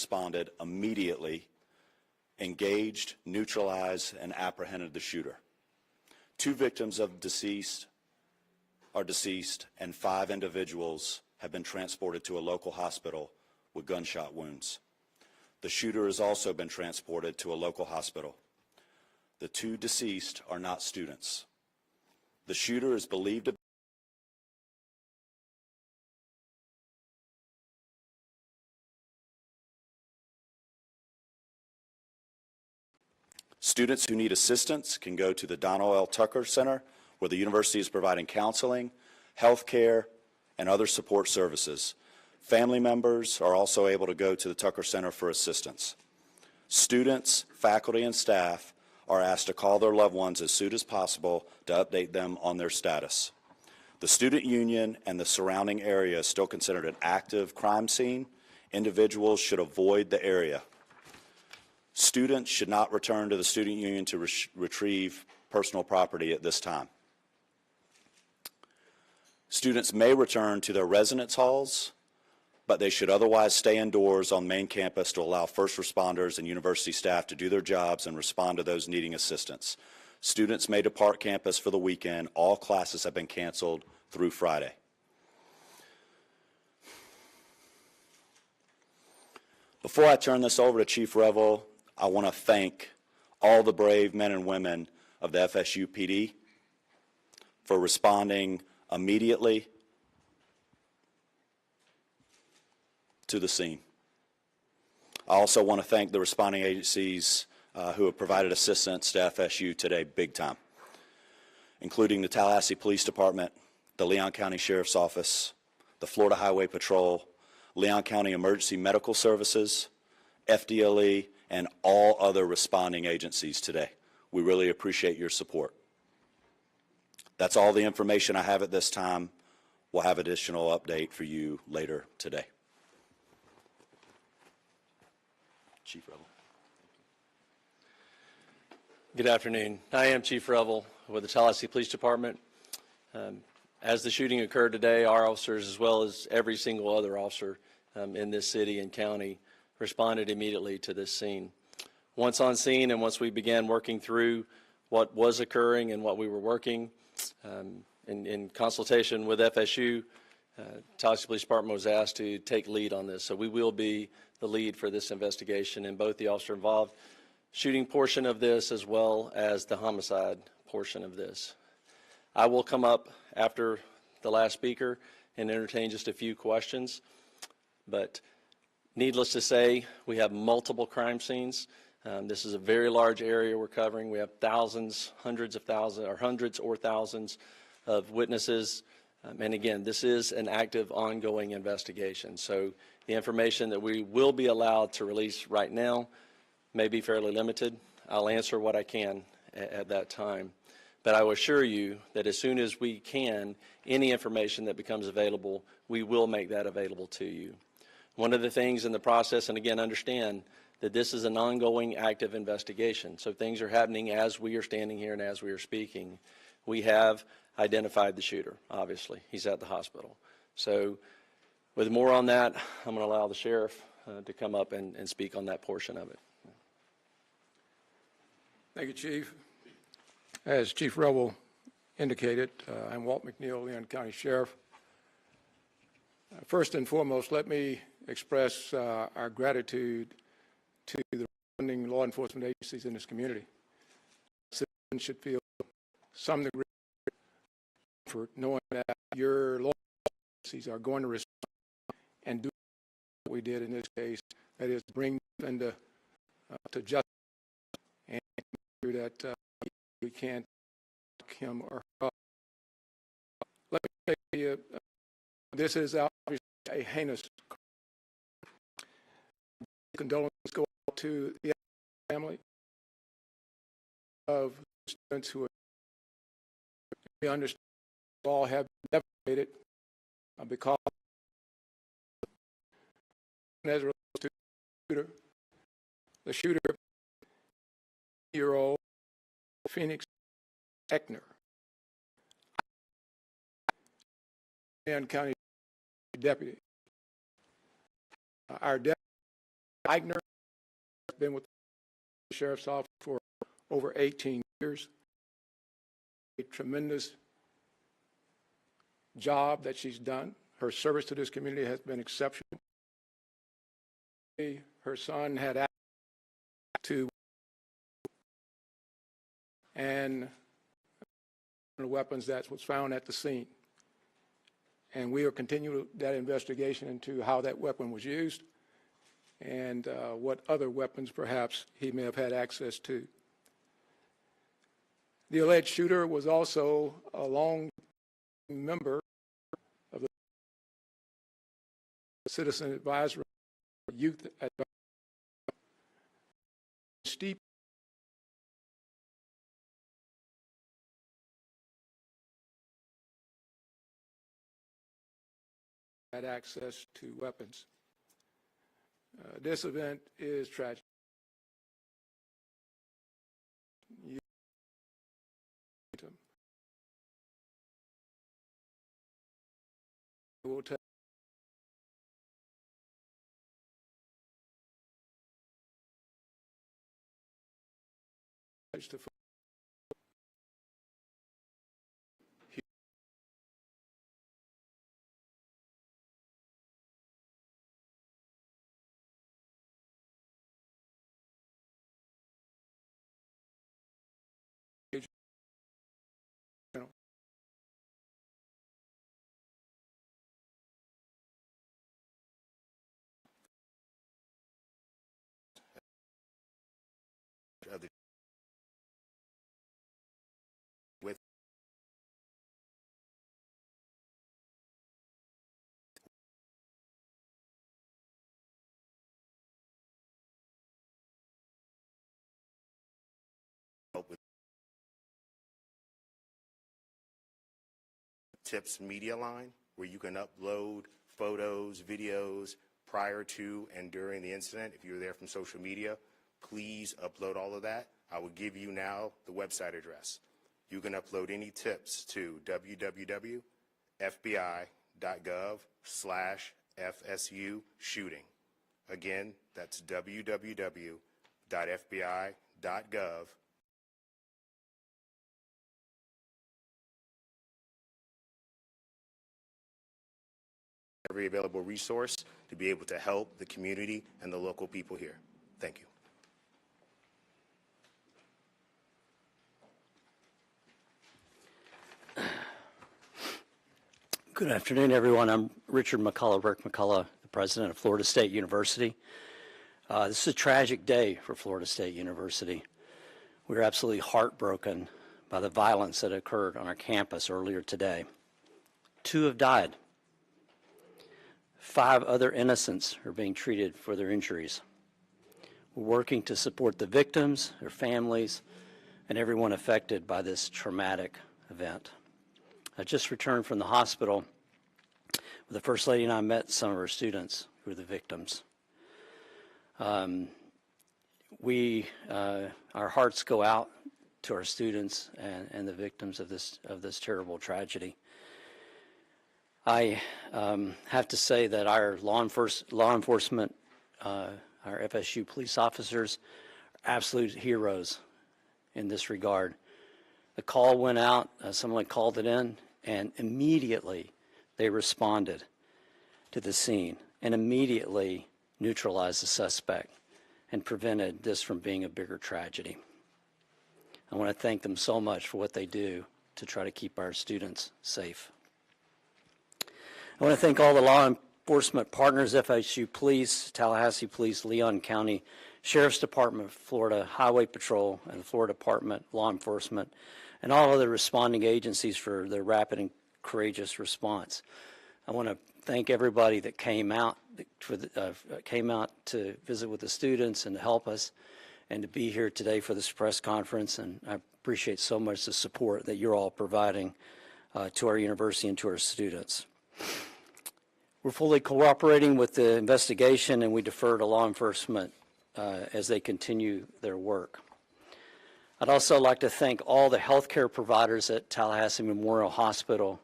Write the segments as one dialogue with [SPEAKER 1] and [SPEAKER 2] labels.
[SPEAKER 1] responded immediately, engaged, neutralized, and apprehended the shooter. 2 victims are deceased, and 5 individuals have been transported to a local hospital with gunshot wounds. The shooter has also been transported to a local hospital. The 2 deceased are not students. The shooter is believed to be Students who need assistance can go to the Donald L. Tucker Center, where the university is providing counseling, health care, and other support services. Family members are also able to go to the Tucker Center for assistance. Students, faculty, and staff are asked to call their loved ones as soon as possible to update them on their status. The student union and the surrounding area is still considered an active crime scene. Individuals should avoid the area. Students should not return to the student union to retrieve personal property at this time. Students may return to their residence halls, but they should otherwise stay indoors on main campus to allow first responders and university staff to do their jobs and respond to those needing assistance. Students may depart campus for the weekend. All classes have been canceled through Friday. Before I turn this over to Chief Revel, I want to thank all the brave men and women of the FSU PD for responding immediately to the scene. I also want to thank the responding agencies who have provided assistance to FSU today big time, including the Tallahassee Police Department, the Leon County Sheriff's Office, the Florida Highway Patrol, Leon County Emergency Medical Services, FDLE, and all other responding agencies today. We really appreciate your support. That's all the information I have at this time. We'll have additional update for you later today. Chief Revel.
[SPEAKER 2] Good afternoon. I am Chief Revel with the Tallahassee Police Department. As the shooting occurred today, our officers, as well as every single other officer in this city and county, responded immediately to this scene. Once on scene and once we began working through what was occurring and what we were working, in consultation with FSU, Tallahassee Police Department was asked to take lead on this. So we will be the lead for this investigation in both the officer involved shooting portion of this as well as the homicide portion of this. I will come up after the last speaker and entertain just a few questions, but needless to say, we have multiple crime scenes. This is a very large area we're covering. We have thousands, hundreds of thousands, or hundreds or thousands of witnesses. And again, this is an active, ongoing investigation. So the information that we will be allowed to release right now may be fairly limited. I'll answer what I can at that time. But I will assure you that as soon as we can, any information that becomes available, we will make that available to you. One of the things in the process, and again, understand that this is an ongoing active investigation. So things are happening as we are standing here and as we are speaking. We have identified the shooter, obviously. He's at the hospital. So with more on that, I'm going to allow the sheriff to come up and speak on that portion of it.
[SPEAKER 3] Thank you, Chief. As Chief Revel indicated, I'm Walt McNeil, Leon County Sheriff. First and foremost, let me express our gratitude to the responding law enforcement agencies in this community. Citizens should feel some degree of comfort knowing that your law agencies are going to respond and do what we did in this case, that is, bring them to justice and make sure that we can't lock him or her up. Let me tell you, this is obviously a heinous crime. Condolences go out to the family of students who we understand all have been devastated because as it relates to the shooter, year-old Phoenix Eckner, Leon County deputy. Our deputy Eigner has been with the Sheriff's Office for over 18 years. A tremendous job that she's done. Her service to this community has been exceptional. Her son had access to and the weapons that was found at the scene. And we are continuing that investigation into how that weapon was used and what other weapons perhaps he may have had access to. The alleged shooter was also a long member of the Citizen Advisory Youth Advisory. Steep had access to weapons. This event is tragic. We'll take to
[SPEAKER 4] with Tips media line, where you can upload photos, videos prior to and during the incident. If you're there from social media, please upload all of that. I will give you now the website address. You can upload any tips to www.fbi.gov/FSU shooting. Again, that's www.fbi.gov. Every available resource to be able to help the community and the local people here. Thank you.
[SPEAKER 5] Good afternoon, everyone. I'm Richard McCullough, Rick McCullough, the president of Florida State University. This is a tragic day for Florida State University. We're absolutely heartbroken by the violence that occurred on our campus earlier today. 2 have died. 5 other innocents are being treated for their injuries. We're working to support the victims, their families, and everyone affected by this traumatic event. I just returned from the hospital where the First Lady and I met some of our students who were the victims. Our hearts go out to our students and the victims of this terrible tragedy. I have to say that our law enforcement, our FSU police officers, are absolute heroes in this regard. The call went out, someone called it in, and immediately they responded to the scene and immediately neutralized the suspect and prevented this from being a bigger tragedy. I want to thank them so much for what they do to try to keep our students safe. I want to thank all the law enforcement partners, FSU Police, Tallahassee Police, Leon County Sheriff's Department, Florida Highway Patrol, and the Florida Department of Law Enforcement, and all other responding agencies for their rapid and courageous response. I want to thank everybody that came out to visit with the students and to help us and to be here today for this press conference, and I appreciate so much the support that you're all providing to our university and to our students. We're fully cooperating with the investigation, and we defer to law enforcement as they continue their work. I'd also like to thank all the healthcare providers at Tallahassee Memorial Hospital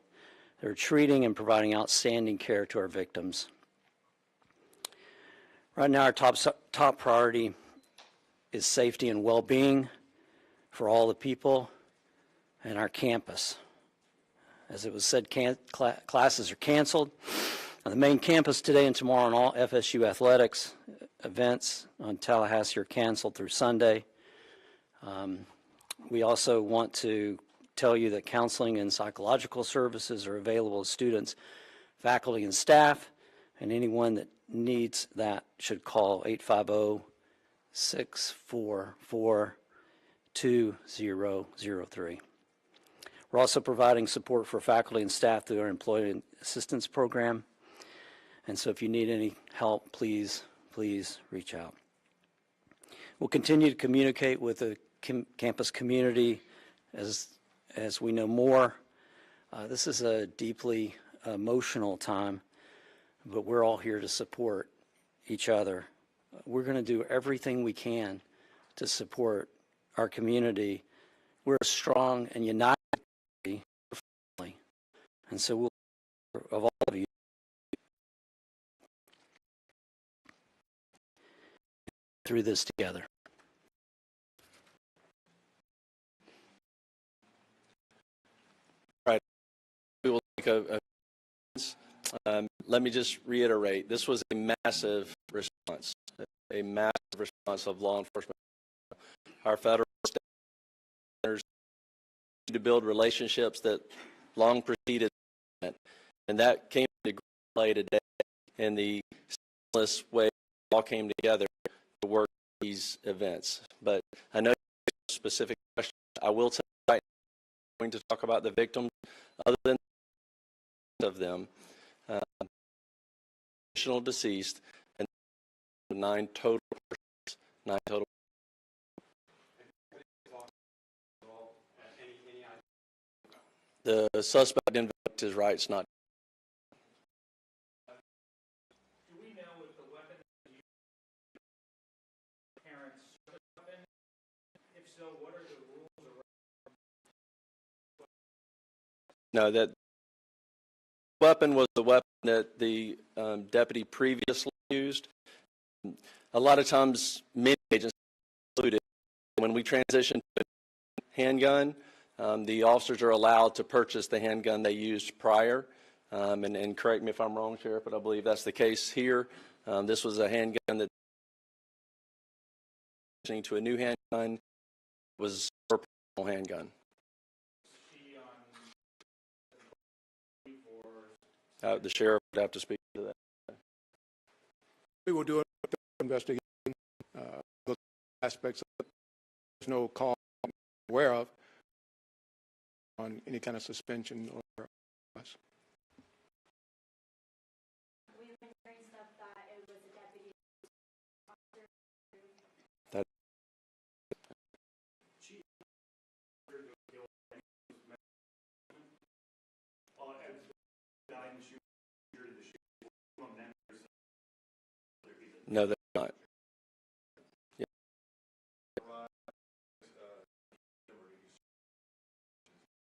[SPEAKER 5] that are treating and providing outstanding care to our victims. Right now, our top priority is safety and well-being for all the people and our campus. As it was said, classes are canceled on the main campus today and tomorrow, and all FSU athletics events on Tallahassee are canceled through Sunday. We also want to tell you that counseling and psychological services are available to students, faculty, and staff, and anyone that needs that should call 850-644-2003. We're also providing support for faculty and staff through our Employee Assistance Program. And so if you need any help, please reach out. We'll continue to communicate with the campus community as we know more. This is a deeply emotional time, but we're all here to support each other. We're going to do everything we can to support our community. We're a strong and united family, and so we'll, of all of you, through this together.
[SPEAKER 2] All right, we will take let me just reiterate, this was a massive response of law enforcement. Our federal standards to build relationships that long preceded, and that came into play today in the seamless way we all came together to work these events. But I know you have specific questions. I will tell you right now, I'm going to talk about the victims other than of them. Additional deceased and 9 total persons. 9 total. The suspect invoked his rights not.
[SPEAKER 6] Do we know if the weapon is used parents' weapon? If so, what are the rules around?
[SPEAKER 2] No, that weapon was the weapon that the deputy previously used. A lot of times, many agents included, when we transition to a handgun, the officers are allowed to purchase the handgun they used prior. And correct me if I'm wrong, Sheriff, but I believe that's the case here. This was a handgun that to a new handgun was her personal handgun. The sheriff would have to speak to that.
[SPEAKER 3] We will do an investigation. Those aspects of it, there's no call I'm aware of on any kind of suspension or otherwise.
[SPEAKER 7] We have been hearing stuff that it was a deputy officer.
[SPEAKER 2] That no, that's not. Yeah.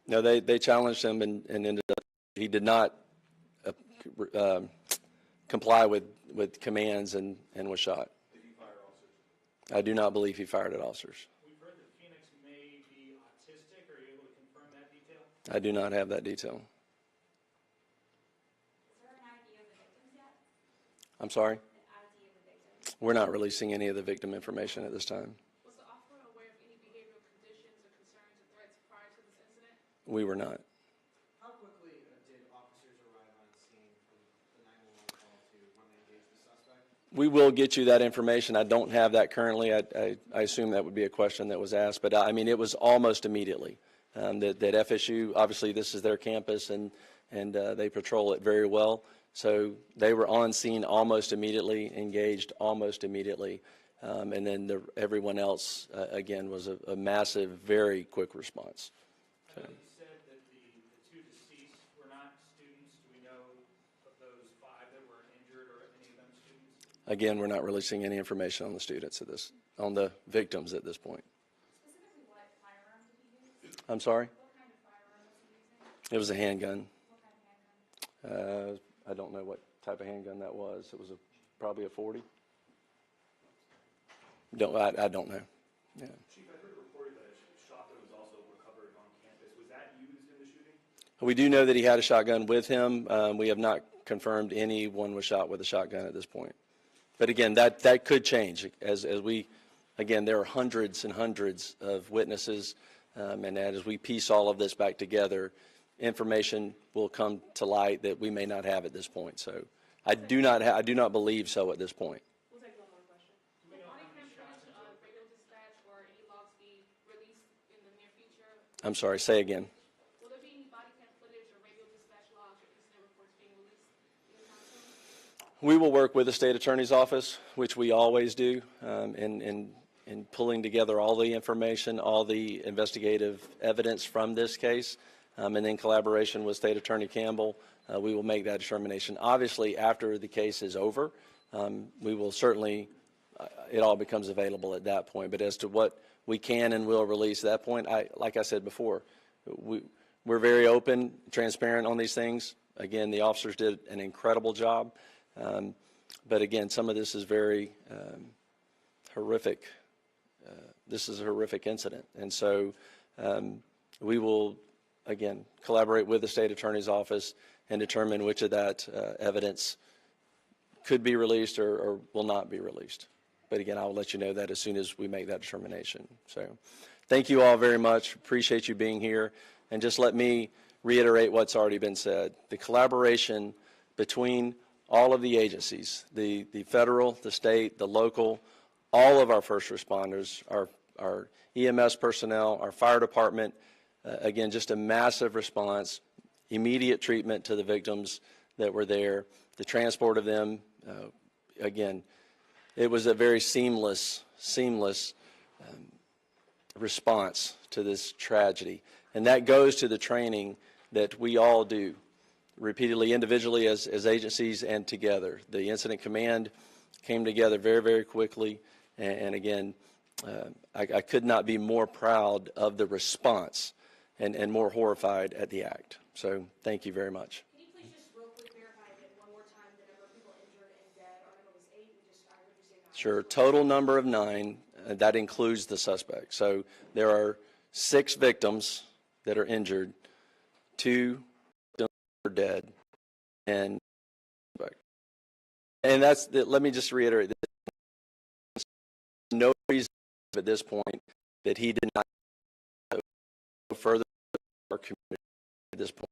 [SPEAKER 2] No, they challenged him and ended up, he did not comply with commands and was shot. Did he fire officers? I do not believe he fired at officers.
[SPEAKER 6] We've heard that Phoenix may be autistic. Are you able to confirm that detail?
[SPEAKER 2] I do not have that detail.
[SPEAKER 7] Is there an ID of the victims yet?
[SPEAKER 2] I'm sorry?
[SPEAKER 7] An ID of the victims?
[SPEAKER 2] We're not releasing any of the victim information at this time.
[SPEAKER 8] Was the officer aware of any behavioral conditions or concerns or threats prior to this incident?
[SPEAKER 2] We were not.
[SPEAKER 9] How quickly did officers arrive on scene from the 911 call to when they engaged the suspect?
[SPEAKER 2] We will get you that information. I don't have that currently. I assume that would be a question that was asked, but I mean, it was almost immediately. That FSU, obviously this is their campus and they patrol it very well. So they were on scene almost immediately, engaged almost immediately. And then everyone else, again, was a massive, very quick response.
[SPEAKER 6] I know you said that the 2 deceased were not students. Do we know of those 5 that were injured or any of them students?
[SPEAKER 2] Again, we're not releasing any information on the students on the victims at this point.
[SPEAKER 7] Specifically, what firearm did he use?
[SPEAKER 2] I'm sorry?
[SPEAKER 7] What kind of firearm was he using?
[SPEAKER 2] It was a handgun.
[SPEAKER 7] What kind of handgun?
[SPEAKER 2] I don't know what type of handgun that was. It was probably a 40. I don't know. Yeah.
[SPEAKER 6] Chief, I heard reported that a shotgun was also recovered on campus. Was that used in the shooting?
[SPEAKER 2] We do know that he had a shotgun with him. We have not confirmed anyone was shot with a shotgun at this point. But again, that could change as we, again, there are hundreds and hundreds of witnesses, and as we piece all of this back together, information will come to light that we may not have at this point. So I do not believe so at this point.
[SPEAKER 8] We'll take one more question. Will body cam footage of radio dispatch or any logs be released in the near future?
[SPEAKER 2] I'm sorry, say again.
[SPEAKER 8] Will there be any body cam footage or radio dispatch logs or incident reports being released anytime soon?
[SPEAKER 2] We will work with the state attorney's office, which we always do, in pulling together all the information, all the investigative evidence from this case, and in collaboration with State Attorney Campbell, we will make that determination. Obviously, after the case is over, we will certainly, it all becomes available at that point. But as to what we can and will release at that point, like I said before, we're very open, transparent on these things. Again, the officers did an incredible job. But again, some of this is very horrific. This is a horrific incident. And so we will, again, collaborate with the state attorney's office and determine which of that evidence could be released or will not be released. But again, I will let you know that as soon as we make that determination. So thank you all very much. Appreciate you being here. And just let me reiterate what's already been said. The collaboration between all of the agencies, the federal, the state, the local, all of our first responders, our EMS personnel, our fire department, again, just a massive response, immediate treatment to the victims that were there, the transport of them. Again, it was a very seamless response to this tragedy. And that goes to the training that we all do repeatedly, individually as agencies and together. The incident command came together very, very quickly. And again, I could not be more proud of the response and more horrified at the act. So thank you very much.
[SPEAKER 7] Can you please just real quick verify that one more time the number of people injured and dead? Our number was 8. I heard you say 9.
[SPEAKER 2] Sure. Total number of 9. That includes the suspect. So there are 6 victims that are injured, 2 are dead, and that's. Let me just reiterate this. No reason at this point that he did not go further our community at this point.